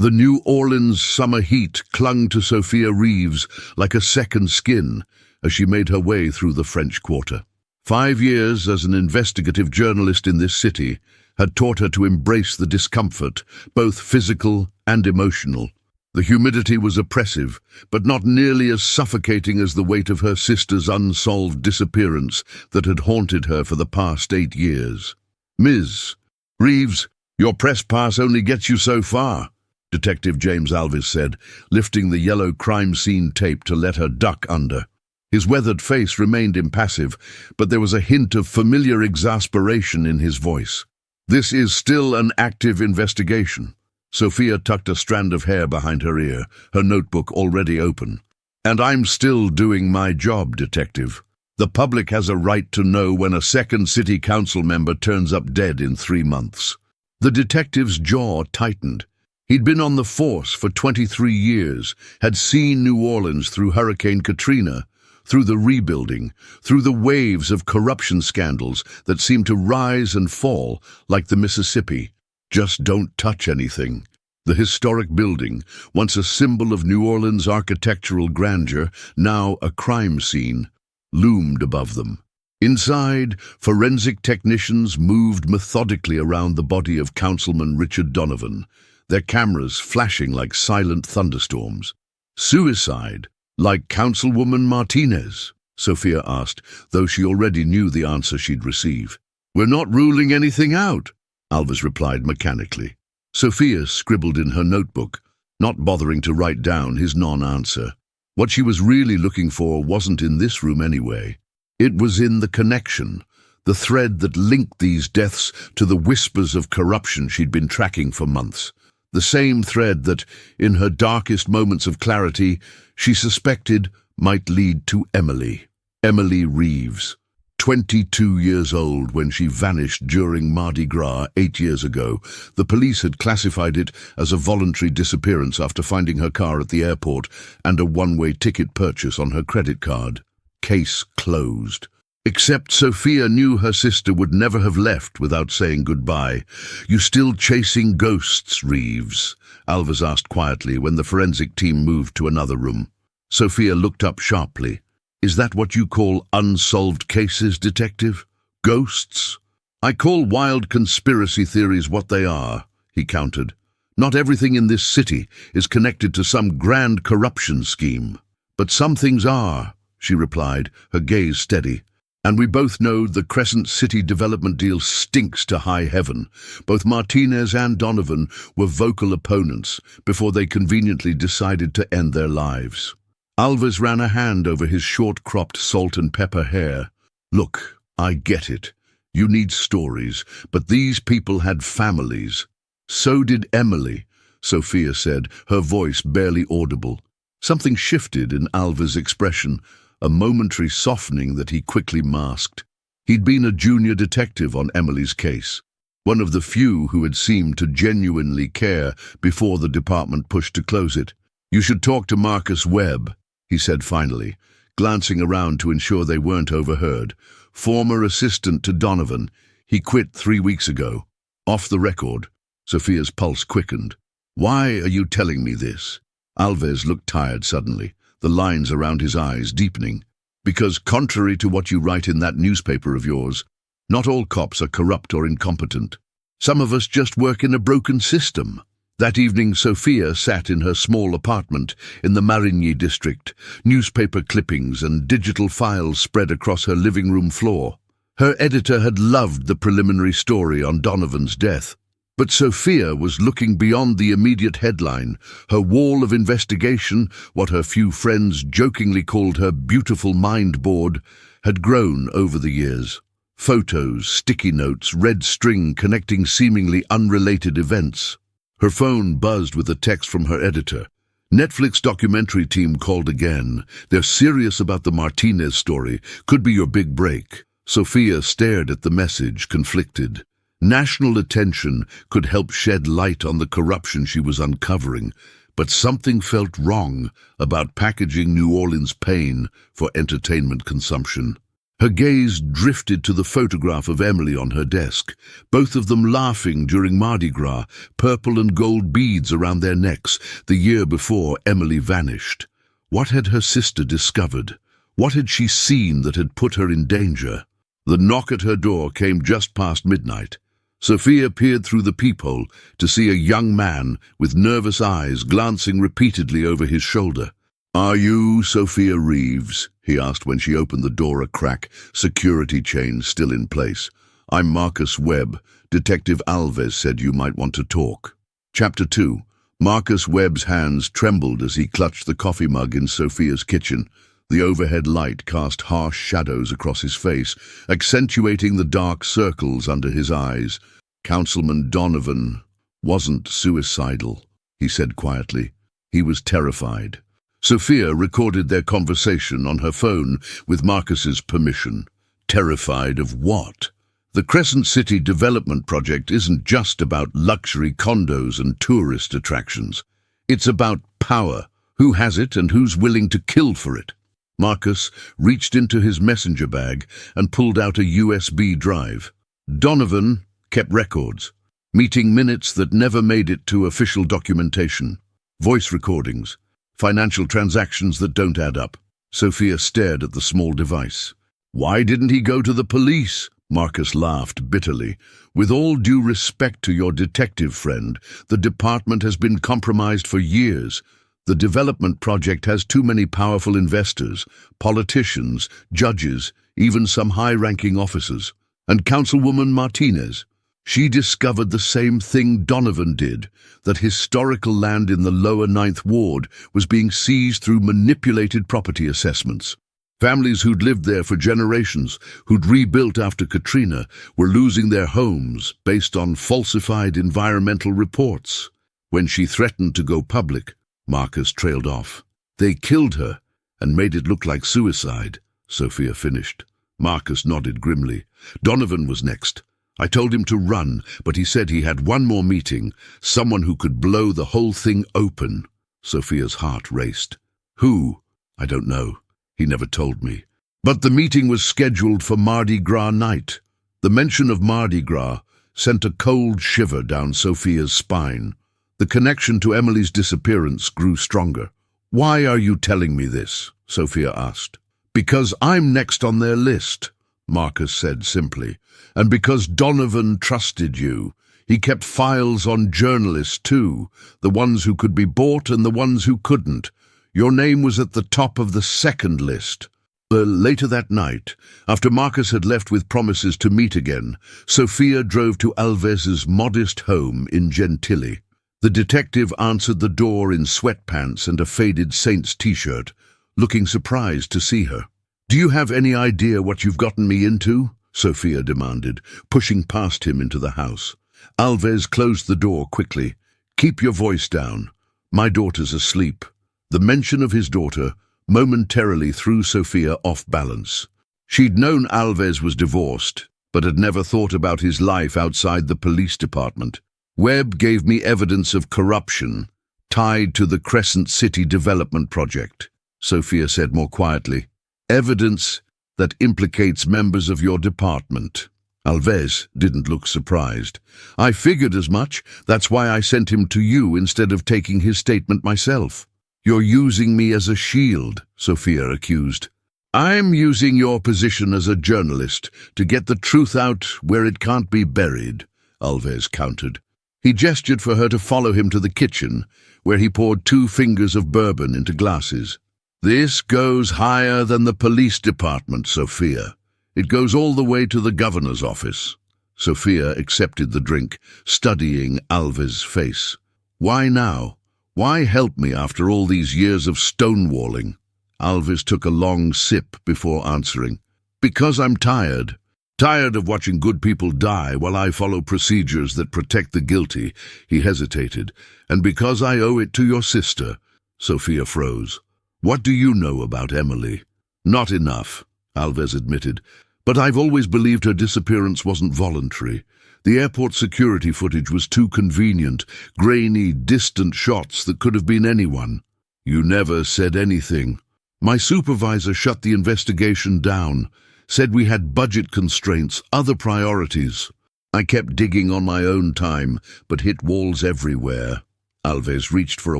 The New Orleans summer heat clung to Sophia Reeves like a second skin as she made her way through the French Quarter. 5 years as an investigative journalist in this city had taught her to embrace the discomfort, both physical and emotional. The humidity was oppressive, but not nearly as suffocating as the weight of her sister's unsolved disappearance that had haunted her for the past 8 years. "Ms. Reeves, your press pass only gets you so far," Detective James Alvis said, lifting the yellow crime scene tape to let her duck under. His weathered face remained impassive, but there was a hint of familiar exasperation in his voice. "This is still an active investigation." Sophia tucked a strand of hair behind her ear, her notebook already open. "And I'm still doing my job, Detective. The public has a right to know when a second city council member turns up dead in 3 months." The detective's jaw tightened. He'd been on the force for 23 years, had seen New Orleans through Hurricane Katrina, through the rebuilding, through the waves of corruption scandals that seemed to rise and fall like the Mississippi. Just don't touch anything. The historic building, once a symbol of New Orleans' architectural grandeur, now a crime scene, loomed above them. Inside, forensic technicians moved methodically around the body of Councilman Richard Donovan, their cameras flashing like silent thunderstorms. "Suicide, like Councilwoman Martinez?" Sophia asked, though she already knew the answer she'd receive. "We're not ruling anything out," Alvis replied mechanically. Sophia scribbled in her notebook, not bothering to write down his non-answer. What she was really looking for wasn't in this room anyway. It was in the connection, the thread that linked these deaths to the whispers of corruption she'd been tracking for months. The same thread that, in her darkest moments of clarity, she suspected might lead to Emily. Emily Reeves, 22 years old when she vanished during Mardi Gras 8 years ago. The police had classified it as a voluntary disappearance after finding her car at the airport and a one-way ticket purchase on her credit card. Case closed. Except Sophia knew her sister would never have left without saying goodbye. "You still chasing ghosts, Reeves?" Alvis asked quietly when the forensic team moved to another room. Sophia looked up sharply. "Is that what you call unsolved cases, Detective? Ghosts?" "I call wild conspiracy theories what they are," he countered. "Not everything in this city is connected to some grand corruption scheme. But some things are," she replied, her gaze steady. "And we both know the Crescent City development deal stinks to high heaven. Both Martinez and Donovan were vocal opponents before they conveniently decided to end their lives." Alvis ran a hand over his short-cropped salt and pepper hair. "Look, I get it. You need stories, but these people had families." "So did Emily," Sophia said, her voice barely audible. Something shifted in Alvis' expression, a momentary softening that he quickly masked. He'd been a junior detective on Emily's case, one of the few who had seemed to genuinely care before the department pushed to close it. "You should talk to Marcus Webb," he said finally, glancing around to ensure they weren't overheard. "Former assistant to Donovan. He quit 3 weeks ago." "Off the record." Sophia's pulse quickened. "Why are you telling me this?" Alvis looked tired suddenly, the lines around his eyes deepening. "Because contrary to what you write in that newspaper of yours, not all cops are corrupt or incompetent. Some of us just work in a broken system." That evening, Sophia sat in her small apartment in the Marigny district, newspaper clippings and digital files spread across her living room floor. Her editor had loved the preliminary story on Donovan's death. But Sophia was looking beyond the immediate headline. Her wall of investigation, what her few friends jokingly called her beautiful mind board, had grown over the years. Photos, sticky notes, red string connecting seemingly unrelated events. Her phone buzzed with a text from her editor. "Netflix documentary team called again. They're serious about the Martinez story. Could be your big break." Sophia stared at the message, conflicted. National attention could help shed light on the corruption she was uncovering, but something felt wrong about packaging New Orleans pain for entertainment consumption. Her gaze drifted to the photograph of Emily on her desk, both of them laughing during Mardi Gras, purple and gold beads around their necks, the year before Emily vanished. What had her sister discovered? What had she seen that had put her in danger? The knock at her door came just past midnight. Sophia peered through the peephole to see a young man with nervous eyes glancing repeatedly over his shoulder. "Are you Sophia Reeves?" he asked when she opened the door a crack, security chain still in place. "I'm Marcus Webb. Detective Alves said you might want to talk." Chapter 2. Marcus Webb's hands trembled as he clutched the coffee mug in Sophia's kitchen. The overhead light cast harsh shadows across his face, accentuating the dark circles under his eyes. "Councilman Donovan wasn't suicidal," he said quietly. "He was terrified." Sophia recorded their conversation on her phone with Marcus's permission. Terrified of what? The Crescent City development project isn't just about luxury condos and tourist attractions. It's about power, who has it and who's willing to kill for it. Marcus reached into his messenger bag and pulled out a USB drive. Donovan kept records, meeting minutes that never made it to official documentation, voice recordings, financial transactions that don't add up. Sophia stared at the small device. "Why didn't he go to the police?" Marcus laughed bitterly. "With all due respect to your detective friend, the department has been compromised for years. The development project has too many powerful investors, politicians, judges, even some high-ranking officers. And Councilwoman Martinez, she discovered the same thing Donovan did, that historical land in the lower Ninth Ward was being seized through manipulated property assessments. Families who'd lived there for generations, who'd rebuilt after Katrina, were losing their homes based on falsified environmental reports. When she threatened to go public, Marcus trailed off. They killed her and made it look like suicide," Sophia finished. Marcus nodded grimly. "Donovan was next. I told him to run, but he said he had one more meeting, someone who could blow the whole thing open." Sophia's heart raced. "Who?" "I don't know. He never told me. But the meeting was scheduled for Mardi Gras night." The mention of Mardi Gras sent a cold shiver down Sophia's spine. The connection to Emily's disappearance grew stronger. "Why are you telling me this?" Sophia asked. "Because I'm next on their list," Marcus said simply. "And because Donovan trusted you. He kept files on journalists too, the ones who could be bought and the ones who couldn't. Your name was at the top of the second list." Later that night, after Marcus had left with promises to meet again, Sophia drove to Alves's modest home in Gentilly. The detective answered the door in sweatpants and a faded Saints t-shirt, looking surprised to see her. "Do you have any idea what you've gotten me into?" Sophia demanded, pushing past him into the house. Alves closed the door quickly. "Keep your voice down. My daughter's asleep." The mention of his daughter momentarily threw Sophia off balance. She'd known Alves was divorced, but had never thought about his life outside the police department. "Webb gave me evidence of corruption tied to the Crescent City development project," Sophia said more quietly. "Evidence that implicates members of your department." Alves didn't look surprised. "I figured as much. That's why I sent him to you instead of taking his statement myself." "You're using me as a shield," Sophia accused. "I'm using your position as a journalist to get the truth out where it can't be buried," Alves countered. He gestured for her to follow him to the kitchen, where he poured 2 fingers of bourbon into glasses. "This goes higher than the police department, Sophia. It goes all the way to the governor's office." Sophia accepted the drink, studying Alves' face. "Why now? Why help me after all these years of stonewalling?" Alves took a long sip before answering. "Because I'm tired. Tired of watching good people die while I follow procedures that protect the guilty." He hesitated. "And because I owe it to your sister." Sophia froze. "What do you know about Emily?" "Not enough," Alves admitted. "But I've always believed her disappearance wasn't voluntary. The airport security footage was too convenient, grainy, distant shots that could have been anyone." "You never said anything." "My supervisor shut the investigation down, said we had budget constraints, other priorities. I kept digging on my own time, but hit walls everywhere. Alves reached for a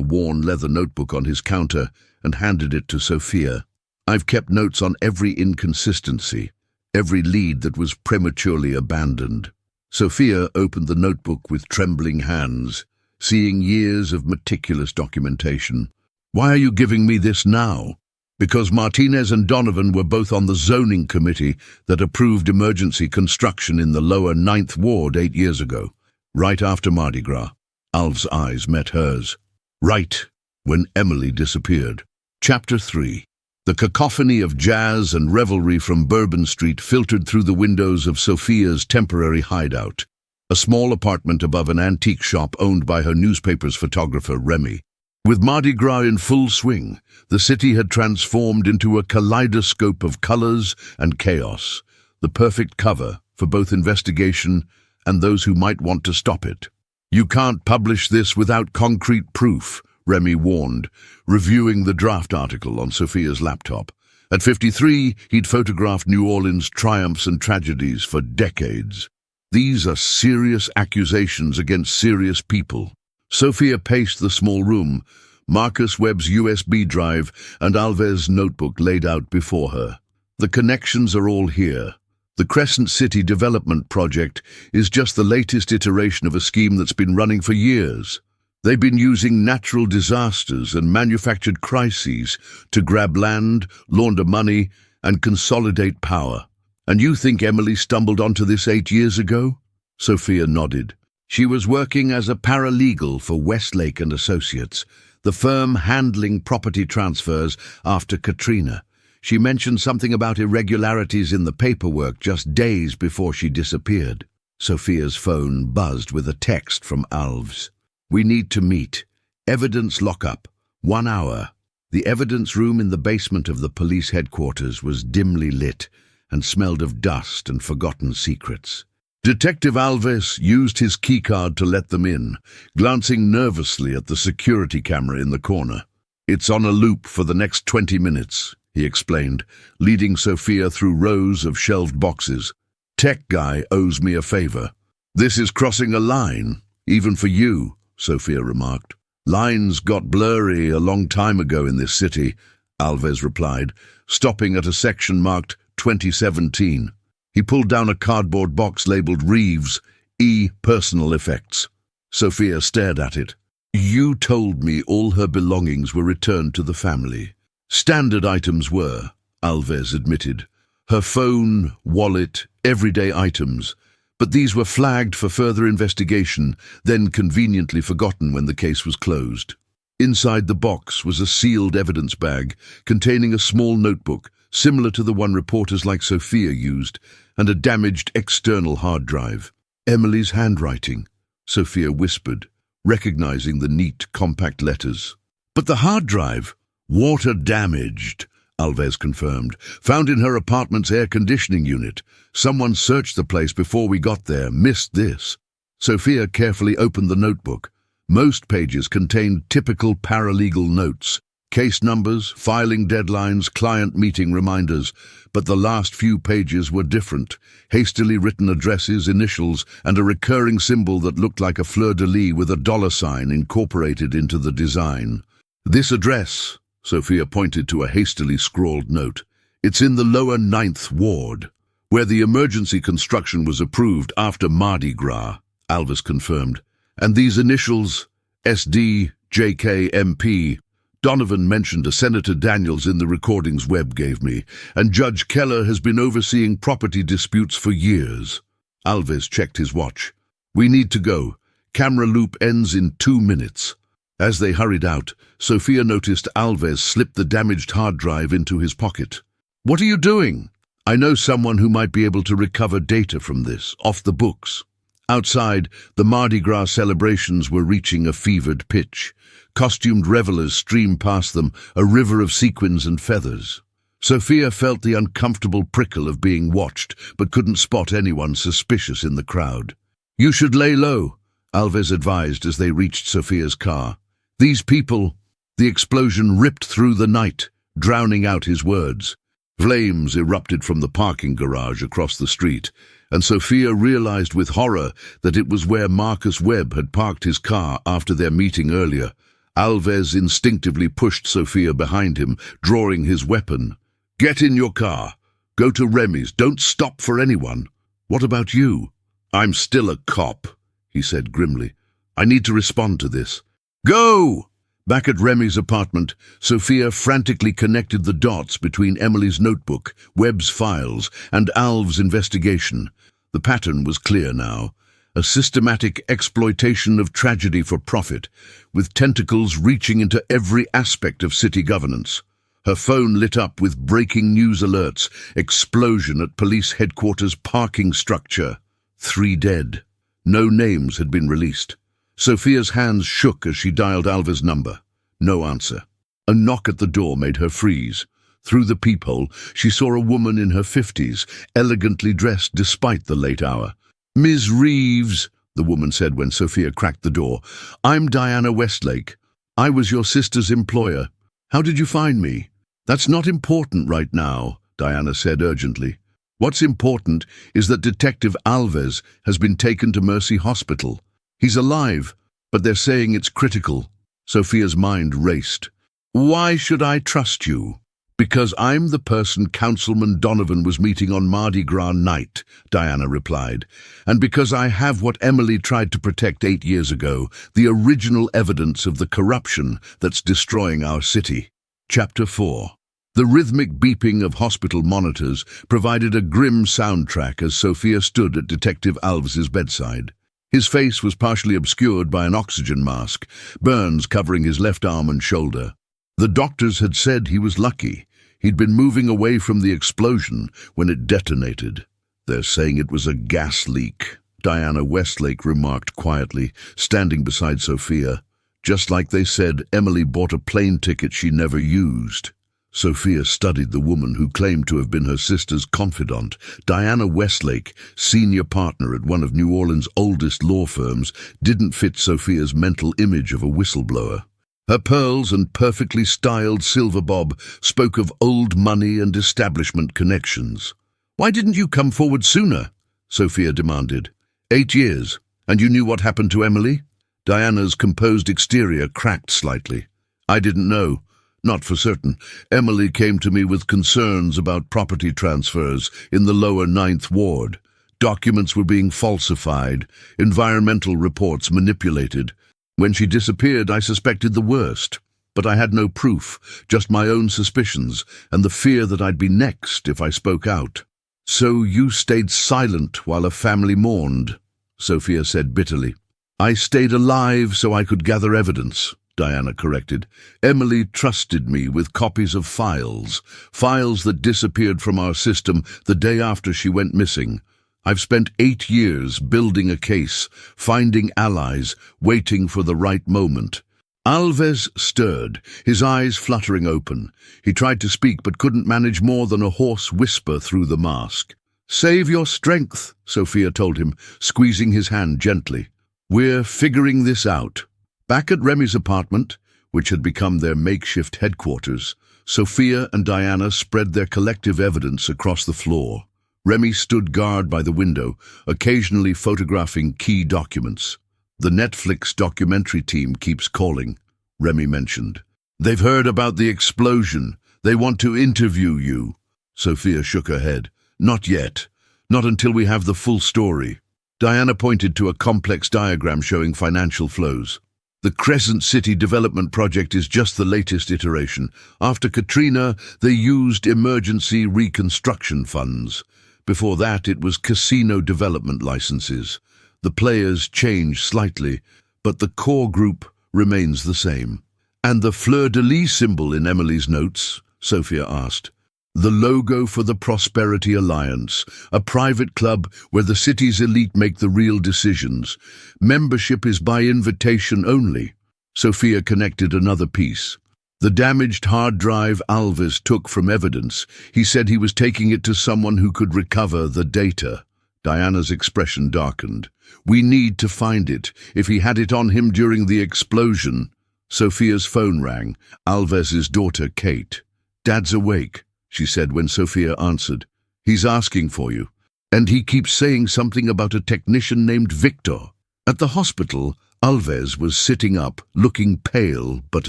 worn leather notebook on his counter and handed it to Sophia. I've kept notes on every inconsistency, every lead that was prematurely abandoned. Sophia opened the notebook with trembling hands, seeing years of meticulous documentation. Why are you giving me this now? Because Martinez and Donovan were both on the zoning committee that approved emergency construction in the lower 9th Ward 8 years ago, right after Mardi Gras. Alves' eyes met hers. Right when Emily disappeared. Chapter 3. The cacophony of jazz and revelry from Bourbon Street filtered through the windows of Sophia's temporary hideout, a small apartment above an antique shop owned by her newspaper's photographer, Remy. With Mardi Gras in full swing, the city had transformed into a kaleidoscope of colors and chaos, the perfect cover for both investigation and those who might want to stop it. You can't publish this without concrete proof, Remy warned, reviewing the draft article on Sophia's laptop. At 53, he'd photographed New Orleans' triumphs and tragedies for decades. These are serious accusations against serious people. Sophia paced the small room, Marcus Webb's USB drive and Alves' notebook laid out before her. The connections are all here. The Crescent City Development Project is just the latest iteration of a scheme that's been running for years. They've been using natural disasters and manufactured crises to grab land, launder money, and consolidate power. And you think Emily stumbled onto this 8 years ago? Sophia nodded. She was working as a paralegal for Westlake and Associates, the firm handling property transfers after Katrina. She mentioned something about irregularities in the paperwork just days before she disappeared. Sophia's phone buzzed with a text from Alves. We need to meet. Evidence lockup. 1 hour. The evidence room in the basement of the police headquarters was dimly lit and smelled of dust and forgotten secrets. Detective Alves used his keycard to let them in, glancing nervously at the security camera in the corner. It's on a loop for the next 20 minutes, he explained, leading Sophia through rows of shelved boxes. Tech guy owes me a favor. This is crossing a line, even for you, Sophia remarked. Lines got blurry a long time ago in this city, Alves replied, stopping at a section marked 2017. He pulled down a cardboard box labeled Reeves, E. Personal Effects. Sophia stared at it. You told me all her belongings were returned to the family. Standard items were, Alves admitted. Her phone, wallet, everyday items. But these were flagged for further investigation, then conveniently forgotten when the case was closed. Inside the box was a sealed evidence bag containing a small notebook, similar to the one reporters like Sophia used, and a damaged external hard drive. Emily's handwriting, Sophia whispered, recognizing the neat, compact letters. But the hard drive, water damaged, Alves confirmed, found in her apartment's air conditioning unit. Someone searched the place before we got there, missed this. Sophia carefully opened the notebook. Most pages contained typical paralegal notes, case numbers, filing deadlines, client meeting reminders, but the last few pages were different. Hastily written addresses, initials, and a recurring symbol that looked like a fleur-de-lis with a $sign incorporated into the design. This address, Sophia pointed to a hastily scrawled note. It's in the lower 9th Ward, where the emergency construction was approved after Mardi Gras, Alves confirmed. And these initials, SD, JK, MP. Donovan mentioned a Senator Daniels in the recordings Webb gave me, and Judge Keller has been overseeing property disputes for years. Alves checked his watch. We need to go. Camera loop ends in 2 minutes. As they hurried out, Sophia noticed Alves slip the damaged hard drive into his pocket. What are you doing? I know someone who might be able to recover data from this, off the books. Outside, the Mardi Gras celebrations were reaching a fevered pitch. Costumed revelers streamed past them, a river of sequins and feathers. Sophia felt the uncomfortable prickle of being watched, but couldn't spot anyone suspicious in the crowd. You should lay low, Alves advised as they reached Sophia's car. These people... The explosion ripped through the night, drowning out his words. Flames erupted from the parking garage across the street, and Sophia realized with horror that it was where Marcus Webb had parked his car after their meeting earlier. Alves instinctively pushed Sophia behind him, drawing his weapon. "Get in your car. Go to Remy's. Don't stop for anyone." "What about you?" "I'm still a cop," he said grimly. "I need to respond to this." "Go!" Back at Remy's apartment, Sophia frantically connected the dots between Emily's notebook, Webb's files, and Alves' investigation. The pattern was clear now. A systematic exploitation of tragedy for profit, with tentacles reaching into every aspect of city governance. Her phone lit up with breaking news alerts: explosion at police headquarters parking structure. 3 dead. No names had been released. Sophia's hands shook as she dialed Alves' number. No answer. A knock at the door made her freeze. Through the peephole, she saw a woman in her 50s, elegantly dressed despite the late hour. "Ms. Reeves," the woman said when Sophia cracked the door, "I'm Diana Westlake. I was your sister's employer. How did you find me?" "That's not important right now," Diana said urgently. "What's important is that Detective Alves has been taken to Mercy Hospital. He's alive, but they're saying it's critical." Sophia's mind raced. "Why should I trust you?" "Because I'm the person Councilman Donovan was meeting on Mardi Gras night," Diana replied. "And because I have what Emily tried to protect 8 years ago, the original evidence of the corruption that's destroying our city." Chapter 4. The rhythmic beeping of hospital monitors provided a grim soundtrack as Sophia stood at Detective Alves' bedside. His face was partially obscured by an oxygen mask, burns covering his left arm and shoulder. The doctors had said he was lucky. He'd been moving away from the explosion when it detonated. "They're saying it was a gas leak," Diana Westlake remarked quietly, standing beside Sophia. "Just like they said Emily bought a plane ticket she never used." Sophia studied the woman who claimed to have been her sister's confidant. Diana Westlake, senior partner at one of New Orleans' oldest law firms, didn't fit Sophia's mental image of a whistleblower. Her pearls and perfectly styled silver bob spoke of old money and establishment connections. "Why didn't you come forward sooner?" Sophia demanded. 8 years, and you knew what happened to Emily?" Diana's composed exterior cracked slightly. "I didn't know. Not for certain. Emily came to me with concerns about property transfers in the lower 9th Ward. Documents were being falsified, environmental reports manipulated. When she disappeared, I suspected the worst. But I had no proof, just my own suspicions, and the fear that I'd be next if I spoke out." "So you stayed silent while a family mourned," Sophia said bitterly. "I stayed alive so I could gather evidence," Diana corrected. "Emily trusted me with copies of files that disappeared from our system the day after she went missing. I've spent 8 years building a case, finding allies, waiting for the right moment." Alves stirred, his eyes fluttering open. He tried to speak but couldn't manage more than a hoarse whisper through the mask. "Save your strength," Sophia told him, squeezing his hand gently. "We're figuring this out." Back at Remy's apartment, which had become their makeshift headquarters, Sophia and Diana spread their collective evidence across the floor. Remy stood guard by the window, occasionally photographing key documents. "The Netflix documentary team keeps calling," Remy mentioned. "They've heard about the explosion. They want to interview you." Sophia shook her head. "Not yet. Not until we have the full story." Diana pointed to a complex diagram showing financial flows. "The Crescent City Development Project is just the latest iteration. After Katrina, they used emergency reconstruction funds. Before that, it was casino development licenses. The players change slightly, but the core group remains the same." "And the fleur-de-lis symbol in Emily's notes?" Sophia asked. "The logo for the Prosperity Alliance, a private club where the city's elite make the real decisions. Membership is by invitation only." Sophia connected another piece. "The damaged hard drive Alves took from evidence. He said he was taking it to someone who could recover the data." Diana's expression darkened. "We need to find it. If he had it on him during the explosion." Sophia's phone rang. Alves' daughter, Kate. "Dad's awake," she said when Sophia answered. "He's asking for you. And he keeps saying something about a technician named Victor." At the hospital, Alves was sitting up, looking pale but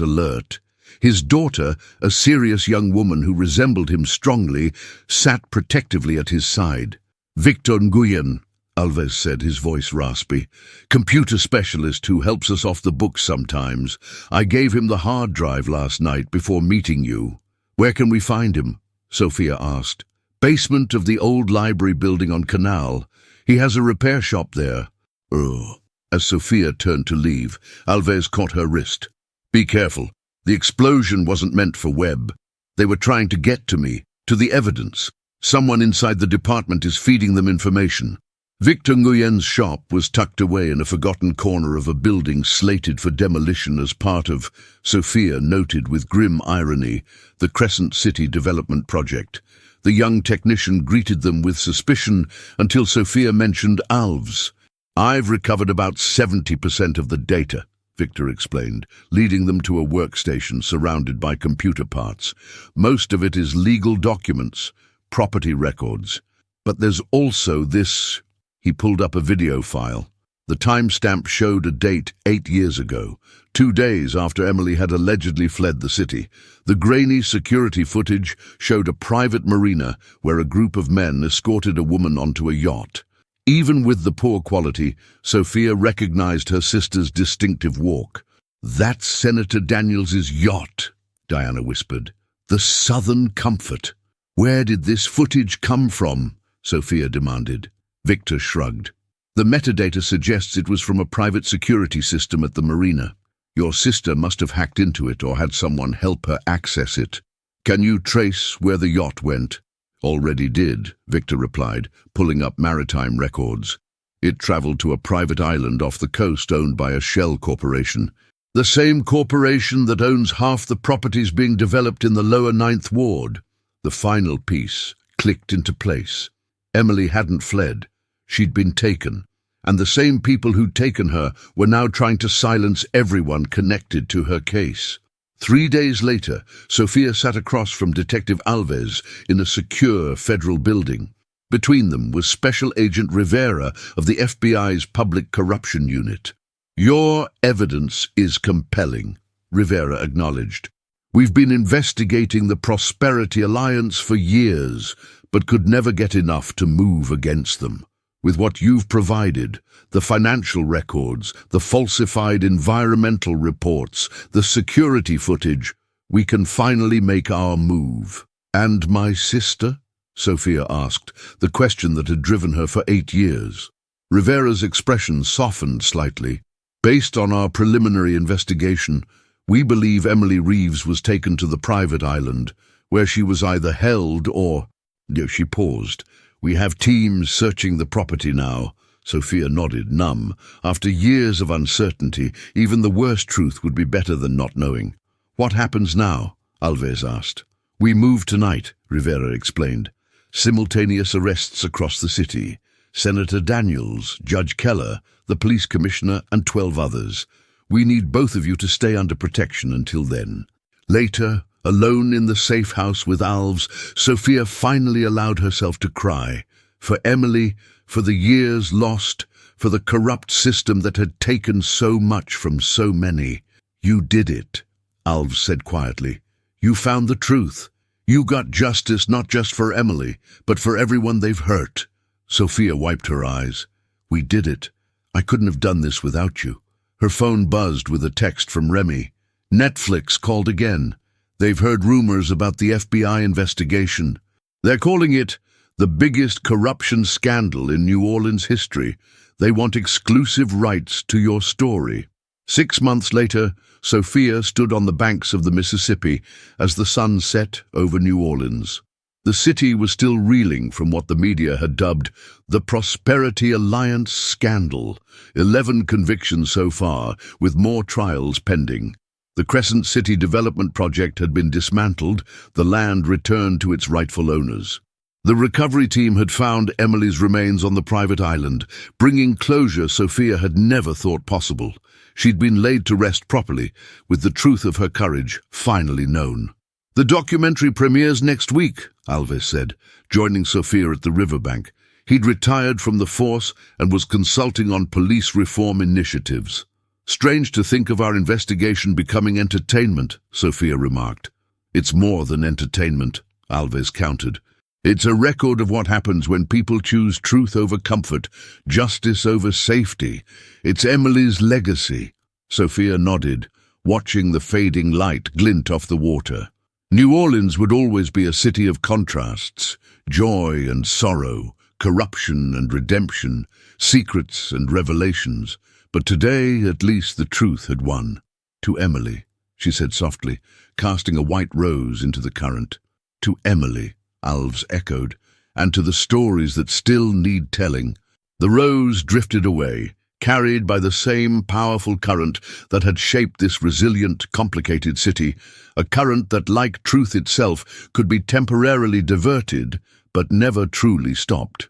alert. His daughter, a serious young woman who resembled him strongly, sat protectively at his side. "Victor Nguyen," Alves said, his voice raspy. "Computer specialist who helps us off the books sometimes. I gave him the hard drive last night before meeting you." "Where can we find him?" Sophia asked. "Basement of the old library building on Canal. He has a repair shop there." "Oh." As Sophia turned to leave, Alves caught her wrist. "Be careful. The explosion wasn't meant for Webb. They were trying to get to me, to the evidence. Someone inside the department is feeding them information." Victor Nguyen's shop was tucked away in a forgotten corner of a building slated for demolition as part of, Sophia noted with grim irony, the Crescent City Development Project. The young technician greeted them with suspicion until Sophia mentioned Alves. "I've recovered about 70% of the data," Victor explained, leading them to a workstation surrounded by computer parts. "Most of it is legal documents, property records. But there's also this." He pulled up a video file. The timestamp showed a date 8 years ago, 2 days after Emily had allegedly fled the city. The grainy security footage showed a private marina where a group of men escorted a woman onto a yacht. Even with the poor quality, Sophia recognized her sister's distinctive walk. "That's Senator Daniels's yacht," Diana whispered. "The Southern Comfort." "Where did this footage come from?" Sophia demanded. Victor shrugged. "The metadata suggests it was from a private security system at the marina. Your sister must have hacked into it or had someone help her access it." "Can you trace where the yacht went?" "Already did," Victor replied, pulling up maritime records. "It traveled to a private island off the coast owned by a shell corporation. The same corporation that owns half the properties being developed in the lower 9th Ward." The final piece clicked into place. Emily hadn't fled. She'd been taken, and the same people who'd taken her were now trying to silence everyone connected to her case. 3 days later, Sophia sat across from Detective Alves in a secure federal building. Between them was Special Agent Rivera of the FBI's Public Corruption Unit. "Your evidence is compelling," Rivera acknowledged. "We've been investigating the Prosperity Alliance for years, but could never get enough to move against them. With what you've provided, the financial records, the falsified environmental reports, the security footage, we can finally make our move." "And my sister?" Sophia asked, the question that had driven her for 8 years. Rivera's expression softened slightly. "Based on our preliminary investigation, we believe Emily Reeves was taken to the private island, where she was either held or—" She paused. "We have teams searching the property now." Sophia nodded, numb. After years of uncertainty, even the worst truth would be better than not knowing. "What happens now?" Alves asked. "We move tonight," Rivera explained. "Simultaneous arrests across the city. Senator Daniels, Judge Keller, the police commissioner, and 12 others. We need both of you to stay under protection until then." Later, alone in the safe house with Alves, Sophia finally allowed herself to cry. For Emily, for the years lost, for the corrupt system that had taken so much from so many. "You did it," Alves said quietly. "You found the truth. You got justice not just for Emily, but for everyone they've hurt." Sophia wiped her eyes. "We did it. I couldn't have done this without you." Her phone buzzed with a text from Remy. "Netflix called again. They've heard rumors about the FBI investigation. They're calling it the biggest corruption scandal in New Orleans history. They want exclusive rights to your story." 6 months later, Sophia stood on the banks of the Mississippi as the sun set over New Orleans. The city was still reeling from what the media had dubbed the Prosperity Alliance scandal. 11 convictions so far, with more trials pending. The Crescent City Development Project had been dismantled, the land returned to its rightful owners. The recovery team had found Emily's remains on the private island, bringing closure Sophia had never thought possible. She'd been laid to rest properly, with the truth of her courage finally known. "The documentary premieres next week," Alves said, joining Sophia at the riverbank. He'd retired from the force and was consulting on police reform initiatives. "Strange to think of our investigation becoming entertainment," Sophia remarked. "It's more than entertainment," Alves countered. "It's a record of what happens when people choose truth over comfort, justice over safety. It's Emily's legacy." Sophia nodded, watching the fading light glint off the water. New Orleans would always be a city of contrasts, joy and sorrow, corruption and redemption, secrets and revelations. But today, at least, the truth had won. "To Emily," she said softly, casting a white rose into the current. "To Emily," Alves echoed, "and to the stories that still need telling." The rose drifted away, carried by the same powerful current that had shaped this resilient, complicated city, a current that, like truth itself, could be temporarily diverted, but never truly stopped.